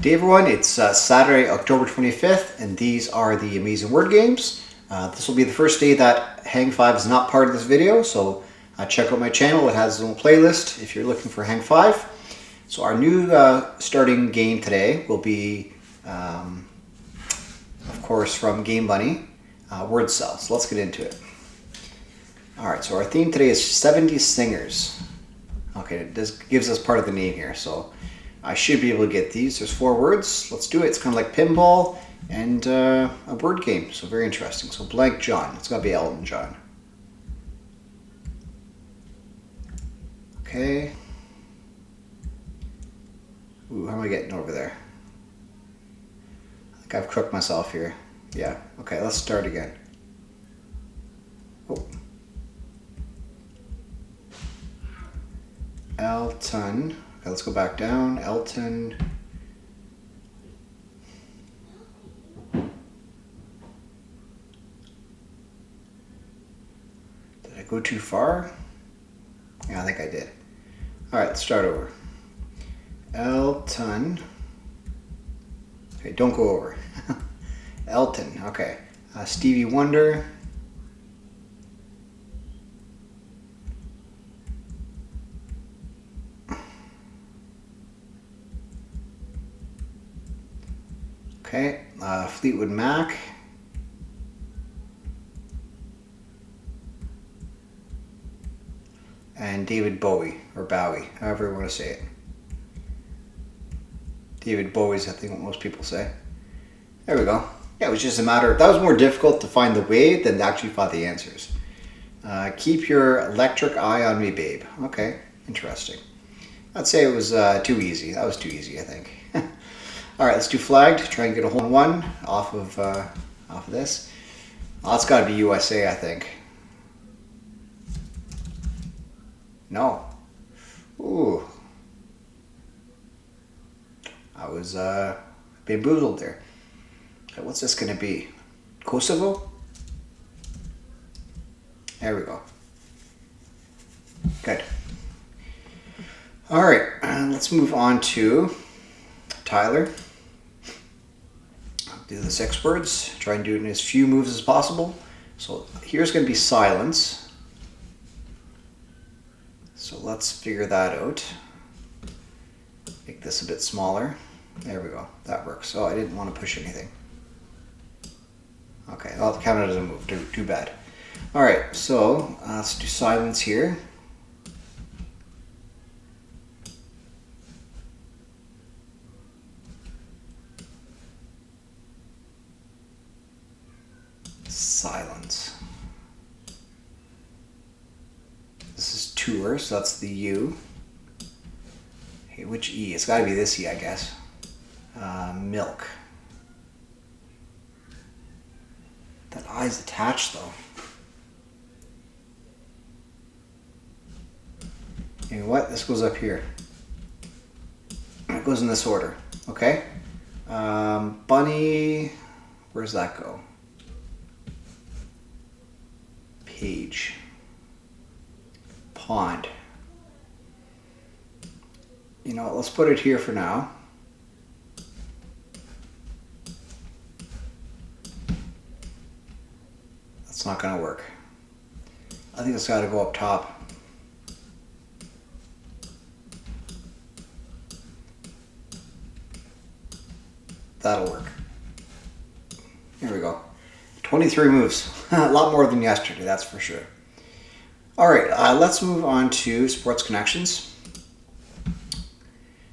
Day everyone, it's Saturday, October 25th, and these are the amazing word games. This will be the first day that Hang 5 is not part of this video, so check out my channel. It has its own playlist if you're looking for Hang 5. So our new starting game today will be, of course, from Game Bunny, Word Cell. So let's get into it. Alright, so our theme today is 70s singers. Okay, this gives us part of the name here, so I should be able to get these. There's 4 words. Let's do it. It's kind of like pinball and a word game, so very interesting. So blank John. It's got to be Elton John. Okay. Ooh, how am I getting over there? I think I've cooked myself here. Yeah. Okay, let's start again. Oh. Elton. Okay, let's go back down. Elton. Did I go too far? Yeah, I think I did. Alright, let's start over. Elton. Okay, don't go over. Elton, okay. Stevie Wonder. Okay, Fleetwood Mac. And David Bowie, or Bowie, however you want to say it. David Bowie's, I think, what most people say. There we go. Yeah, it was just a matter of, that was more difficult to find the way than to actually find the answers. Keep your electric eye on me, babe. Okay, interesting. I'd say it was too easy. That was too easy, I think. All right, let's do flagged. Try and get a hole in one off of this. Oh, it's got to be USA, I think. No. Ooh. I was bamboozled there. Okay, what's this going to be? Kosovo? There we go. Good. All right, let's move on to Tyler. Do the 6 words. Try and do it in as few moves as possible. So here's going to be silence. So let's figure that out. Make this a bit smaller. There we go. That works. Oh, I didn't want to push anything. Okay, well, the counter doesn't move. Too bad. All right, so let's do silence here. Silence. This is tour, so that's the U. Okay, which E? It's got to be this E, I guess. Milk. That I's attached, though. You know what? This goes up here. It goes in this order. Okay? Bunny. Where's that go? Page. Pond. You know what, let's put it here for now. That's not going to work. I think it's got to go up top. That'll work. Here we go. 23 moves. A lot more than yesterday, that's for sure. Alright, let's move on to Sports Connections.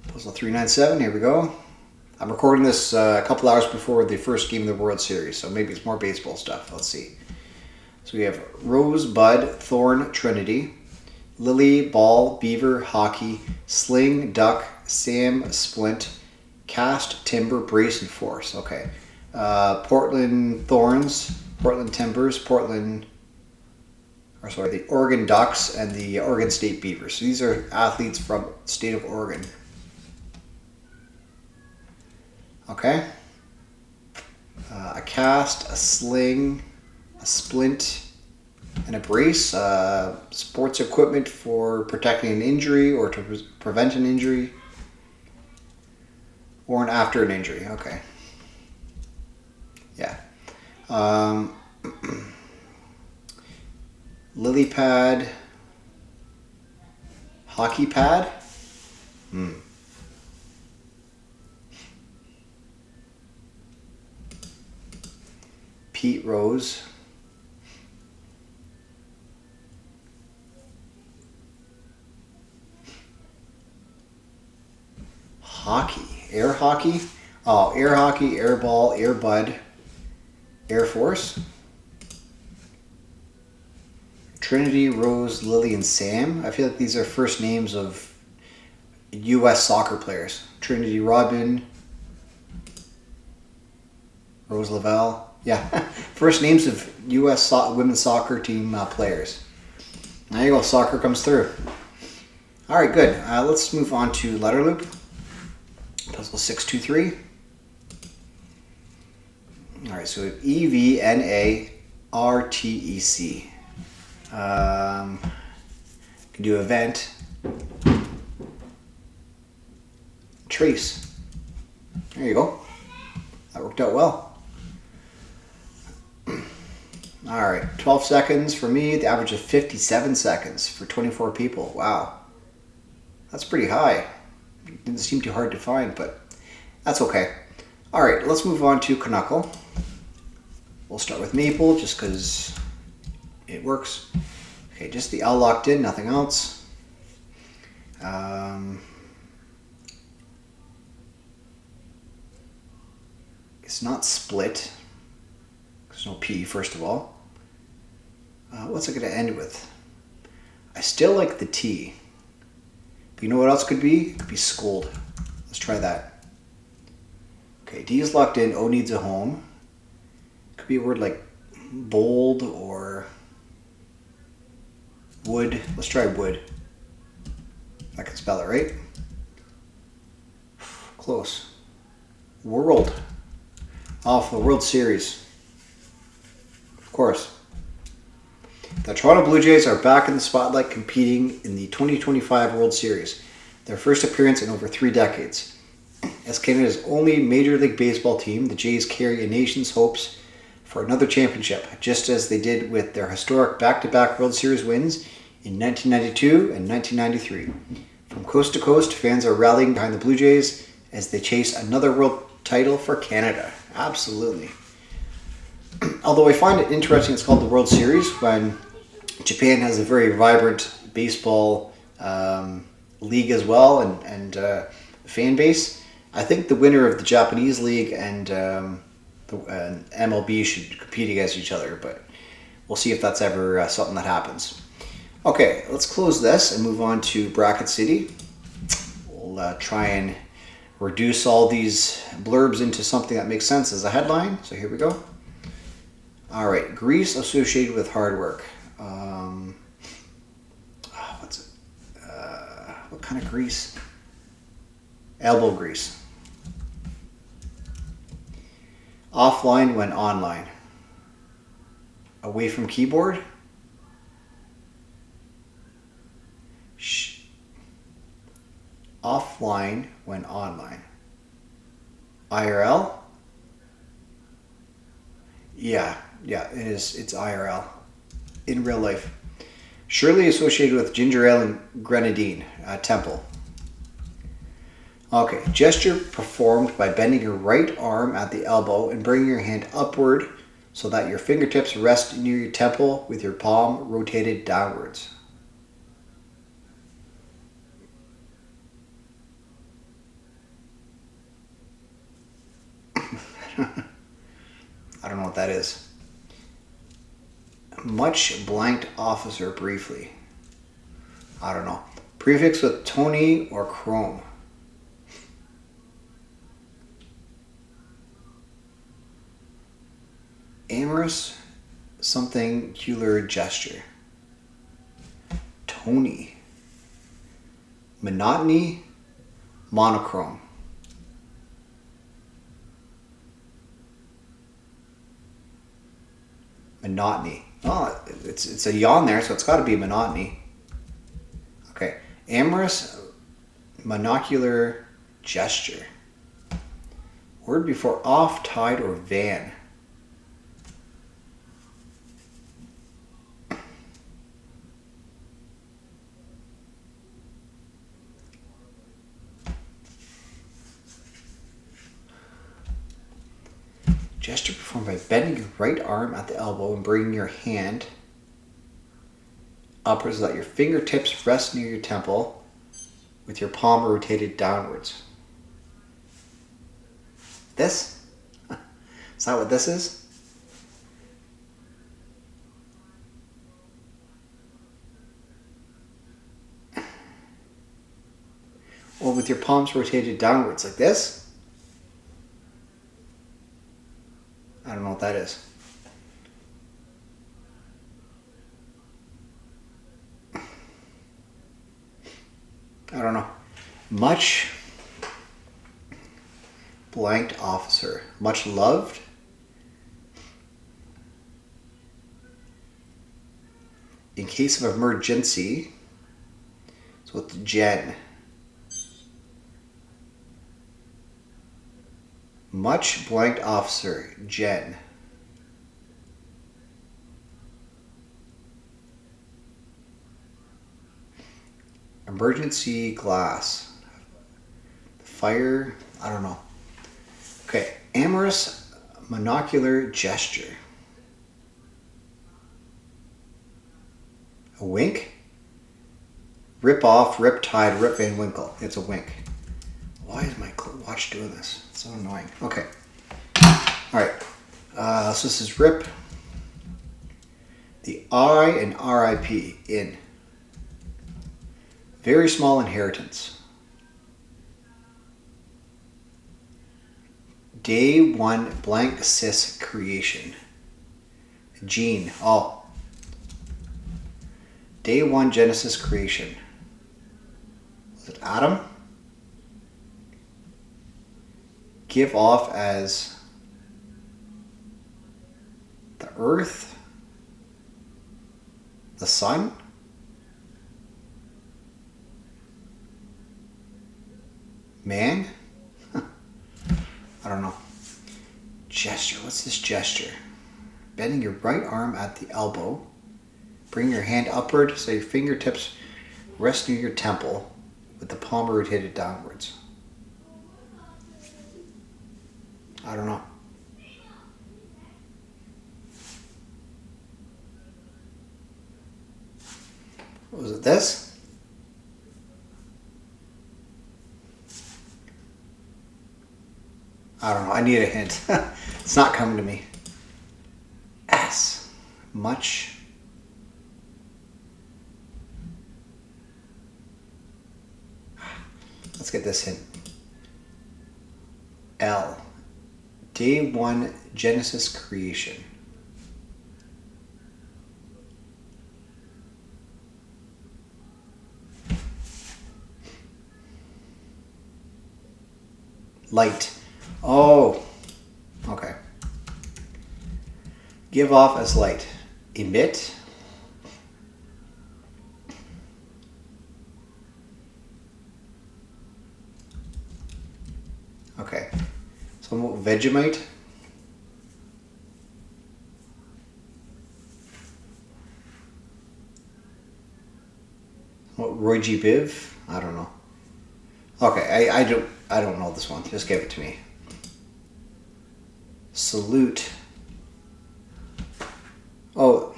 Puzzle 397, here we go. I'm recording this a couple hours before the first game of the World Series, so maybe it's more baseball stuff. Let's see. So we have Rose, Bud, Thorn, Trinity, Lily, Ball, Beaver, Hockey, Sling, Duck, Sam, Splint, Cast, Timber, Brace, and Force. Okay. Portland Thorns, Portland Timbers, the Oregon Ducks, and the Oregon State Beavers. So these are athletes from the state of Oregon. Okay. A cast, a sling, a splint, and a brace. Sports equipment for protecting an injury or to prevent an injury. Worn after an injury. Okay. Yeah. Lily pad. Hockey pad. Pete Rose. Hockey. Air hockey. Oh, air hockey, air ball, air bud, Air Force. Trinity, Rose, Lily, and Sam. I feel like these are first names of U.S. soccer players. Trinity Rodman, Rose Lavelle. Yeah, first names of U.S. women's soccer team players. There you go, soccer comes through. All right, good. Let's move on to letter loop. Puzzle 623. All right, so we have EVNARTEC. Can do event. Trace. There you go. That worked out well. All right, 12 seconds for me, the average of 57 seconds for 24 people. Wow. That's pretty high. Didn't seem too hard to find, but that's okay. All right, let's move on to Canuckle. We'll start with Maple just because it works. Okay, just the L locked in, nothing else. It's not split. There's no P, first of all. What's it going to end with? I still like the T. But you know what else could be? It could be scold. Let's try that. Okay, D is locked in. O needs a home. Could be a word like bold or wood. Let's try wood. I can spell it right. Close. World. Oh, for the World Series. Of course. The Toronto Blue Jays are back in the spotlight competing in the 2025 World Series, their first appearance in over 3 decades. As Canada's only Major League Baseball team, the Jays carry a nation's hopes for another championship, just as they did with their historic back-to-back World Series wins in 1992 and 1993. From coast to coast, fans are rallying behind the Blue Jays as they chase another world title for Canada. Absolutely. Although I find it interesting it's called the World Series when Japan has a very vibrant baseball league as well and fan base. I think the winner of the Japanese league and the MLB should compete against each other, but we'll see if that's ever something that happens. Okay, let's close this and move on to Bracket City. We'll try and reduce all these blurbs into something that makes sense as a headline. So here we go. All right, grease associated with hard work. What's it? What kind of grease? Elbow grease. Offline when online. Away from keyboard. Offline when online. IRL? Yeah, it is. It's IRL. In real life. Surely associated with ginger ale and grenadine. Temple. Okay, gesture performed by bending your right arm at the elbow and bringing your hand upward so that your fingertips rest near your temple with your palm rotated downwards. I don't know what that is. Much blanked officer briefly. I don't know. Prefix with Tony or Chrome. Amorous something cular gesture. Tony. Monotony. Monochrome. Monotony. Oh, it's a yawn there, so it's got to be monotony. Okay. Amorous monocular gesture. Word before off, tide, or van. Gesture performed by bending your right arm at the elbow and bringing your hand upwards so that your fingertips rest near your temple with your palm rotated downwards. This? Is that what this is? Or with your palms rotated downwards like this? I don't know what that is. I don't know. Much blanked officer. Much loved. In case of emergency. So it's Jen. Much blanked officer. Jen. Emergency glass. Fire. I don't know. Okay. Amorous monocular gesture. A wink. Rip off, rip tide, rip Van Winkle. It's a wink. Why is my watch doing this? It's so annoying. Okay. Alright. So this is rip. The I and RIP in. Very small inheritance. Day one blank cis creation. Gene. Oh. Day one Genesis creation. Was it Adam? Give off as the earth, the sun, man. I don't know. Gesture. What's this gesture? Bending your right arm at the elbow. Bring your hand upward so your fingertips rest near your temple with the palm rotated downwards. I don't know. Was it this? I don't know. I need a hint. It's not coming to me. S. Much. Let's get this hint. L. Day one Genesis creation. Light. Oh, okay. Give off as light. Emit. Okay. So Vegemite. What, Roy G. Biv? I don't know. Okay, I don't know this one. Just give it to me. Salute. Oh.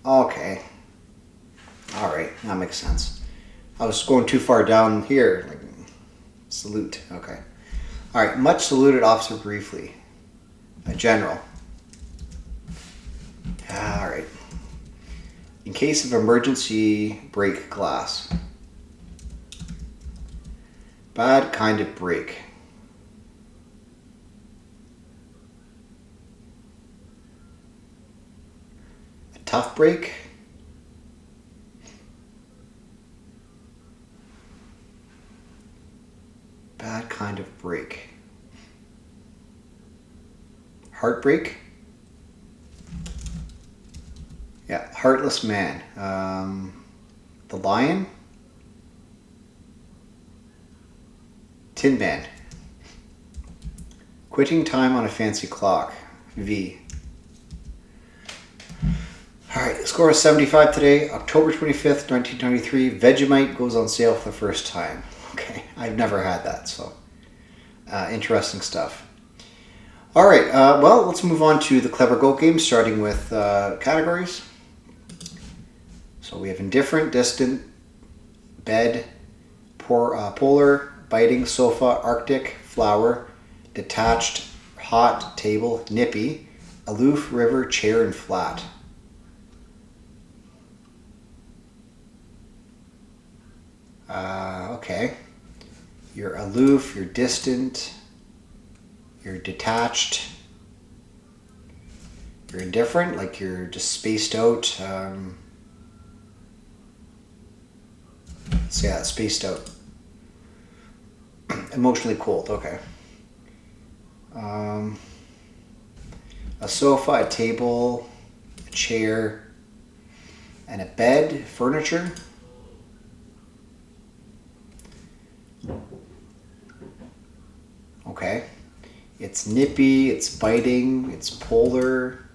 Okay. All right, that makes sense. I was going too far down here. Like, salute. Okay. All right. Much saluted officer briefly. A general. All right. In case of emergency, break glass. Bad kind of break. A tough break. Bad kind of break. Heartbreak. Yeah, heartless man. The lion. Tin Man. Quitting time on a fancy clock. V. Alright, score is 75 today, October 25th, 1993. Vegemite goes on sale for the first time. Okay, I've never had that, so interesting stuff. Alright, well, let's move on to the Clever Goat game, starting with categories. So we have indifferent, distant, bed, polar, biting, sofa, arctic, flower, detached, hot, table, nippy, aloof, river, chair, and flat. Okay. You're aloof, you're distant, you're detached, you're indifferent, like you're just spaced out. So yeah, spaced out. Emotionally cold, okay. A sofa, a table, a chair, and a bed, furniture. Okay. It's nippy, it's biting, it's polar,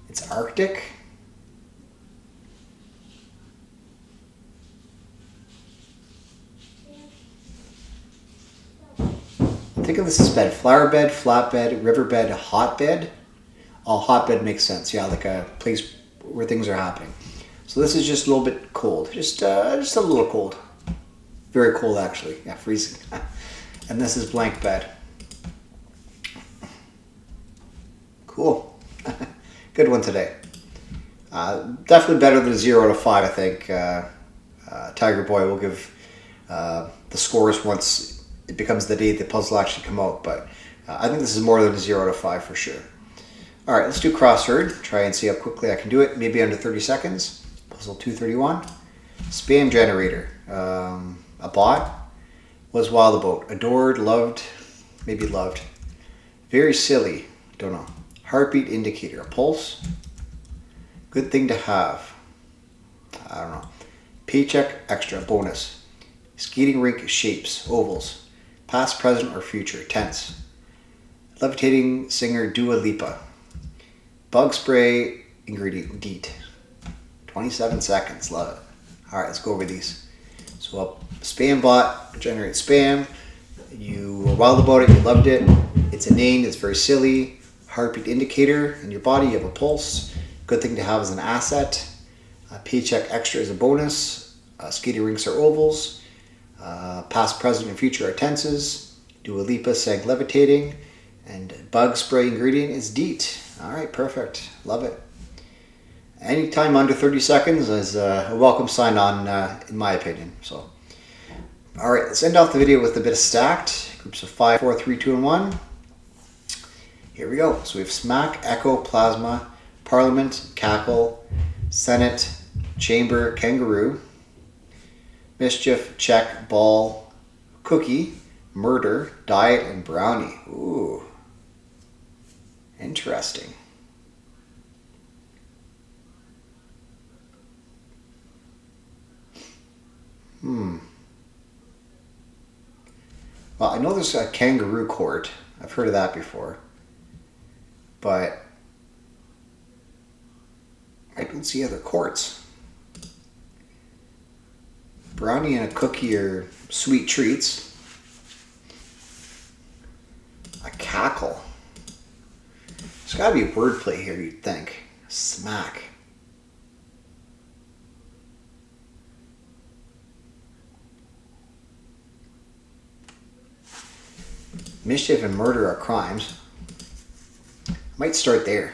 it's arctic. Think of this as bed. Flower bed, flat bed, river bed, hot bed. Oh, hotbed makes sense. Yeah, like a place where things are happening. So this is just a little bit cold. Just a little cold. Very cold, actually. Yeah, freezing. And this is blank bed. Cool. Good one today. Definitely better than 0 out of 5, I think. Tiger Boy will give the scores once it becomes the day the puzzle actually come out. But I think this is more than a 0 out of 5 for sure. All right, let's do CrossHerd. Try and see how quickly I can do it. Maybe under 30 seconds. Puzzle 231. Spam generator. A bot. Was wild about. Adored, loved, maybe loved. Very silly. Don't know. Heartbeat indicator. A pulse. Good thing to have. I don't know. Paycheck extra. Bonus. Skating rink shapes. Ovals. Past, present, or future. Tense. Levitating singer Dua Lipa. Bug spray ingredient DEET. 27 seconds. Love it. All right, let's go over these. So a spam bot generates spam. You were wild about it. You loved it. It's inane. It's very silly. Heartbeat indicator. In your body, you have a pulse. Good thing to have as an asset. Paycheck extra is a bonus. Skating rinks are ovals. Past, present, and future are tenses. Dua Lipa sang levitating. And bug spray ingredient is DEET. All right, perfect. Love it. Anytime under 30 seconds is a welcome sign on, in my opinion. So, all right, let's end off the video with a bit of stacked. Groups of 5, 4, 3, 2, and 1. Here we go. So we have Smack, Echo, Plasma, Parliament, Cackle, Senate, Chamber, Kangaroo, Mischief, Check, Ball, Cookie, Murder, Diet, and Brownie. Ooh. Interesting. Well, I know there's a kangaroo court. I've heard of that before. But I don't see other courts. Brownie and a cookie are sweet treats. A cackle. There's got to be a wordplay here, you'd think. Smack. Mischief and murder are crimes. I might start there.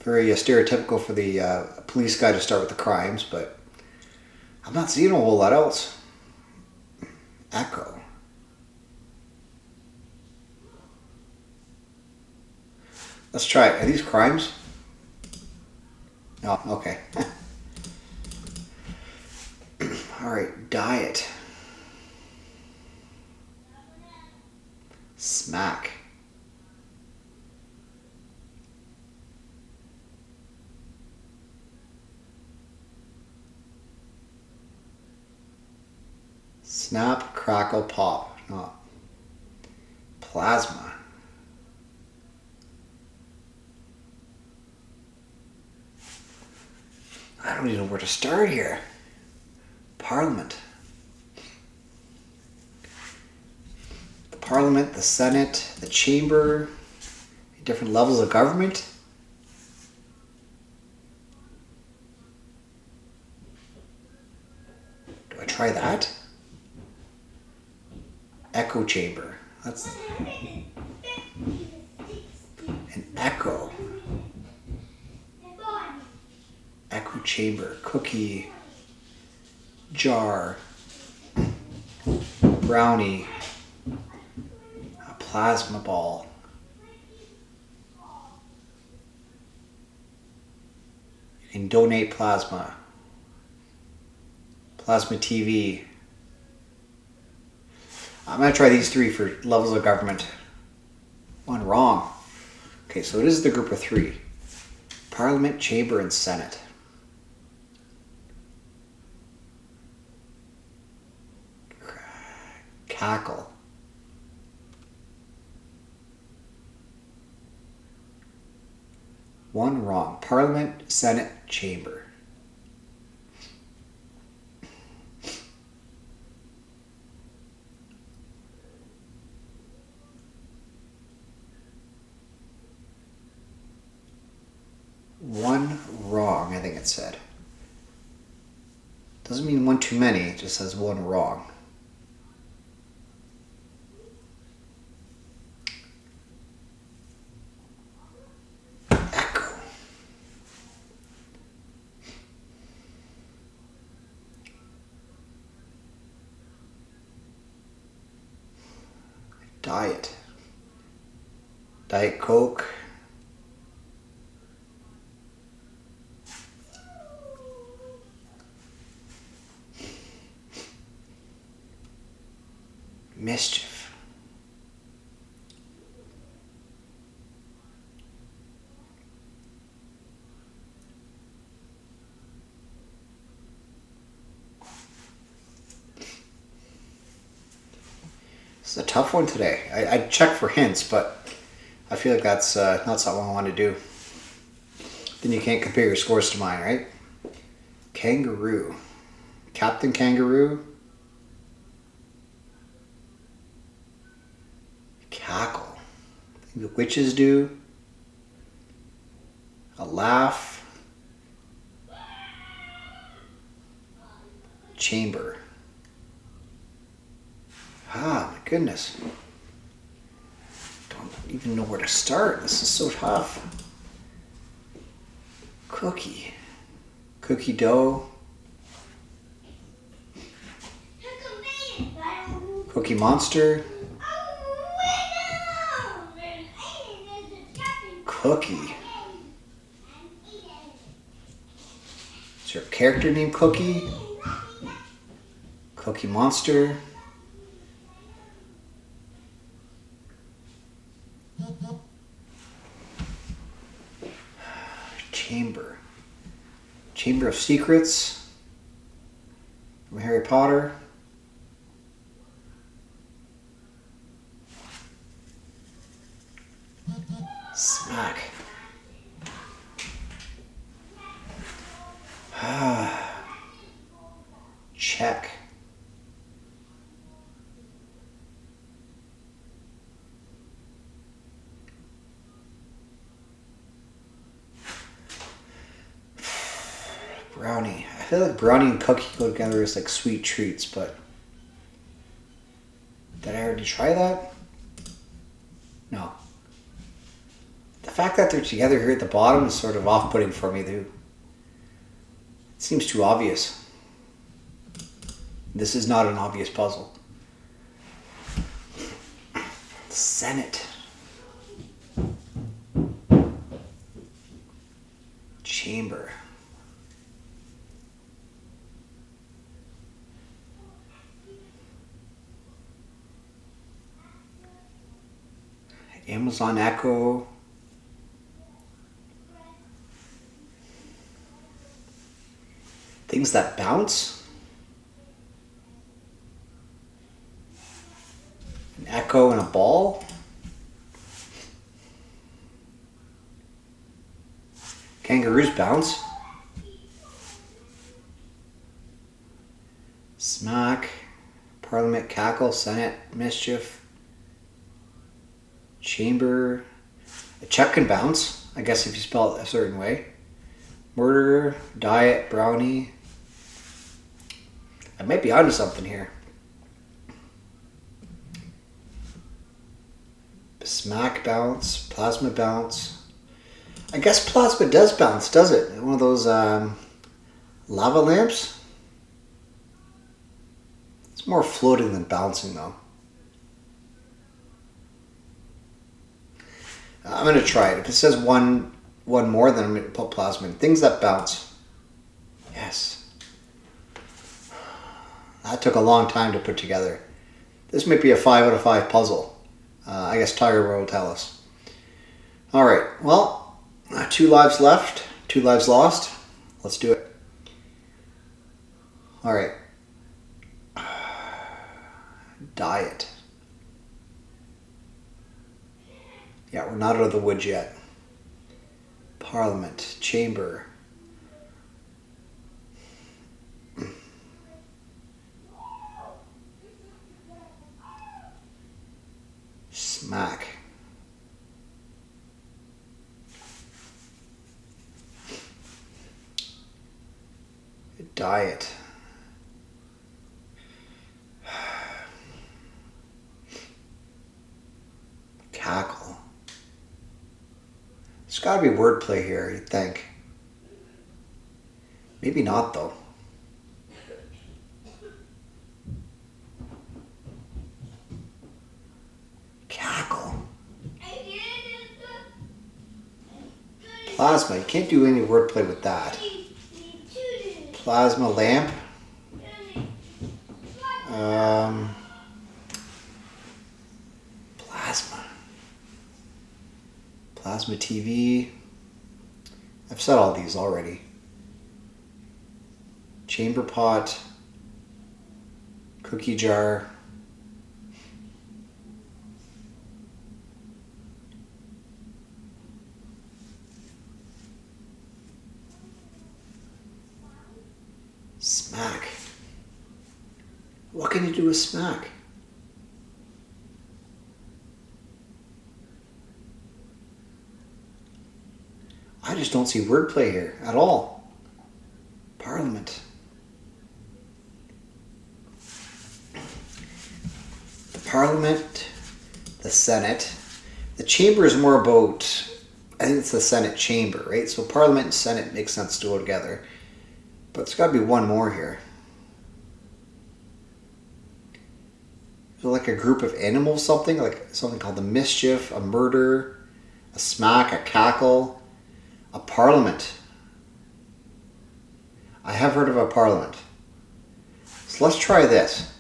Very stereotypical for the police guy to start with the crimes, but I'm not seeing a whole lot else. Echo. Let's try it. Are these crimes? Oh, okay. All right, diet. Smack. Snap, crackle, pop. Not plasma. I don't even know where to start here. Parliament. The Parliament, the Senate, the Chamber, different levels of government. Do I try that? Echo chamber. That's an echo. Echo chamber. Cookie. Jar. Brownie. A plasma ball. You can donate plasma. Plasma TV. I'm going to try these three for levels of government. One wrong. Okay, so it is the group of three. Parliament, Chamber, and Senate. Cackle. One wrong. Parliament, Senate, Chamber. One wrong, I think it said. Doesn't mean one too many, it just says one wrong. Echo. Diet. Diet Coke. Mischief. This is a tough one today. I checked for hints, but I feel like that's not something I want to do. Then you can't compare your scores to mine, right? Kangaroo. Captain Kangaroo. Cackle. I think the witches do. A laugh. Chamber. Ah, my goodness. Don't even know where to start. This is so tough. Cookie. Cookie dough. Cookie Monster. Cookie. Is there a character named Cookie? Cookie Monster. Chamber. Chamber of Secrets. From Harry Potter. Smack. Check. Brownie. I feel like brownie and cookie go together as like sweet treats, but did I already try that? No. The fact that they're together here at the bottom is sort of off-putting for me, too. It seems too obvious. This is not an obvious puzzle. Senate. Chamber. Amazon Echo. Things that bounce. echo and a ball. Kangaroos bounce. Smack. Parliament, cackle, senate, mischief. Chamber. A check can bounce, I guess if you spell it a certain way. Murder, diet, brownie. I might be onto something here. Smack bounce, plasma bounce. I guess plasma does bounce, does it? One of those lava lamps? It's more floating than bouncing though. I'm going to try it. If it says one more, then I'm going to put plasma in. Things that bounce. Yes. That took a long time to put together. This might be a 5 out of 5 puzzle. I guess Tiger will tell us. Alright, well, 2 lives left, 2 lives lost. Let's do it. Alright. Diet. Yeah, we're not out of the woods yet. Parliament, chamber. Smack. Diet. Cackle. There's got to be wordplay here, you'd think. Maybe not, though. Cackle. Plasma. You can't do any wordplay with that. Plasma lamp. Plasma. Plasma TV. I've said all these already. Chamber pot. Cookie jar. Smack. What can you do with smack? I just don't see wordplay here at all. Parliament. The Parliament, the Senate. The chamber is more about, I think it's the Senate chamber, right? So Parliament and Senate makes sense to go together. But there's got to be one more here. Is it like a group of animals, something? Like something called the mischief, a murder, a smack, a cackle, a parliament. I have heard of a parliament. So let's try this.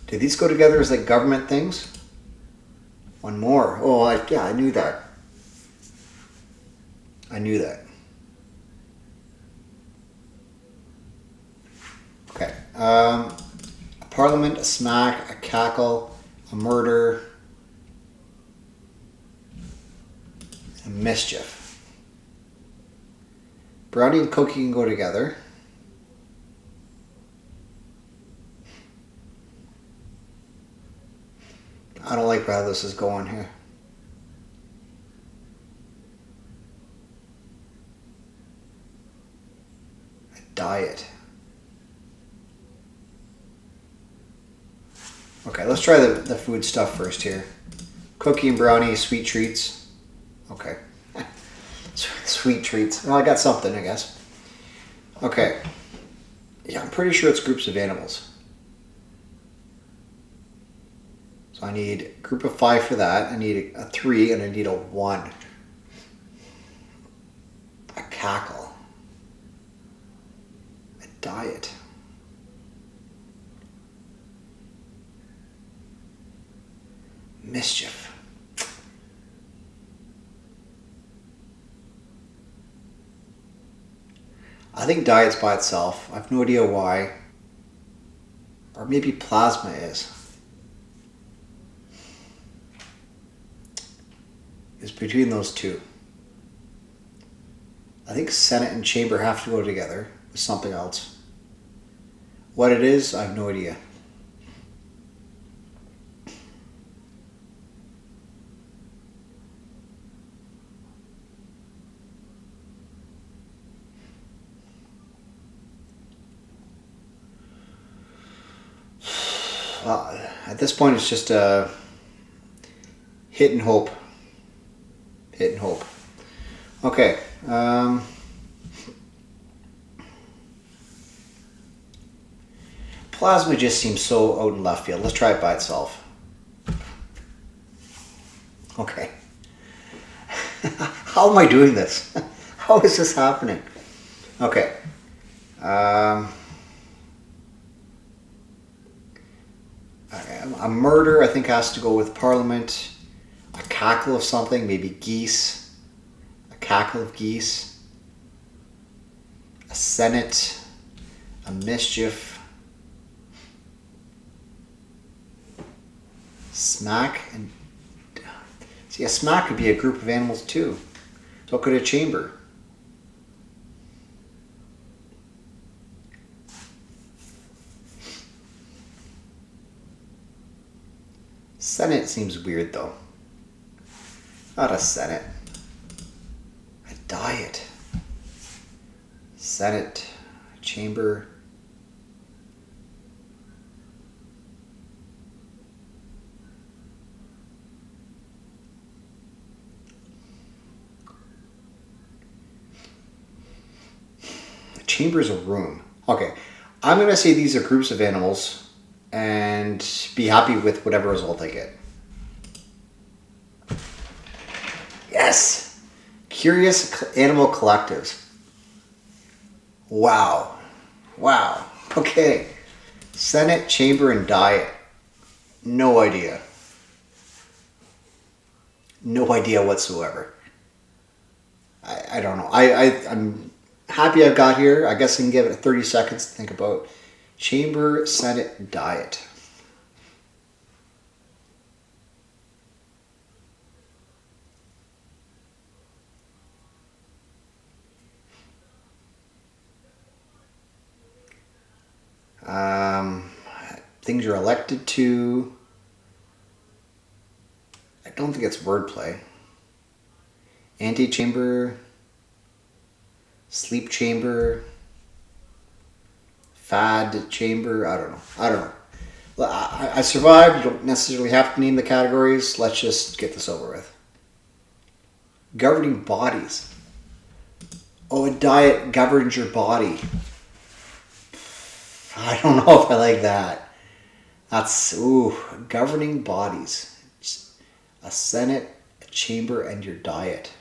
Do these go together as like government things? One more. Oh, yeah, I knew that. I knew that. Okay. A parliament, a smack, a cackle, a murder, a mischief. Brownie and cookie can go together. I don't like how this is going here. A diet. Okay, let's try the food stuff first here. Cookie and brownie, sweet treats. Okay. Sweet treats. Well, I got something, I guess. Okay. Yeah, I'm pretty sure it's groups of animals. So I need a group of 5 for that. I need a 3 and I need a 1. A cackle. A diet. Mischief. I think diet's by itself. I have no idea why. Or maybe plasma is. is between those two. I think Senate and Chamber have to go together with something else. What it is, I have no idea. At this point, it's just a hit and hope. Hit and hope. Okay. Plasma just seems so out in left field. Let's try it by itself. Okay. How am I doing this? How is this happening? Okay. A murder, I think, has to go with Parliament. A cackle of something, maybe geese. A cackle of geese. A Senate. A mischief. Smack. And see, a smack could be a group of animals too. So could a chamber. Senate seems weird though. Not a Senate. A diet. Senate. Chamber. A chamber is a room. Okay. I'm going to say these are groups of animals and be happy with whatever result I get. Yes! Curious Animal Collectives. Wow. Wow. Okay. Senate, Chamber, and Diet. No idea. No idea whatsoever. I don't know. I'm happy I've got here. I guess I can give it 30 seconds to think about. Chamber, Senate, Diet. Things you're elected to. I don't think it's wordplay. Antechamber. Sleep chamber. Fad chamber. I don't know. I survived. You don't necessarily have to name the categories. Let's just get this over with. Governing bodies. Oh, a diet governs your body. I don't know if I like that. That's, ooh, governing bodies. A Senate, a Chamber, and your diet.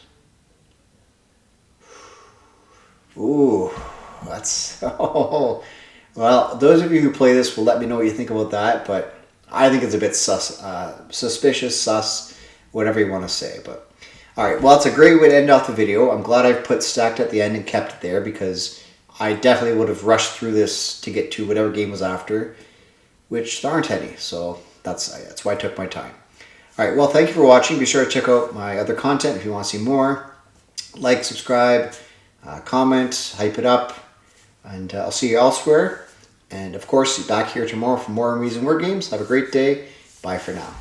Ooh, that's, oh. Well, those of you who play this will let me know what you think about that, but I think it's a bit suspicious, sus, whatever you want to say. But all right, well, it's a great way to end off the video. I'm glad I put stacked at the end and kept it there because I definitely would have rushed through this to get to whatever game was after, which there aren't any, so that's why I took my time. All right, well, thank you for watching. Be sure to check out my other content if you want to see more. Like, subscribe, comment, hype it up, and I'll see you elsewhere. And of course, back here tomorrow for more Amazing Word Games. Have a great day. Bye for now.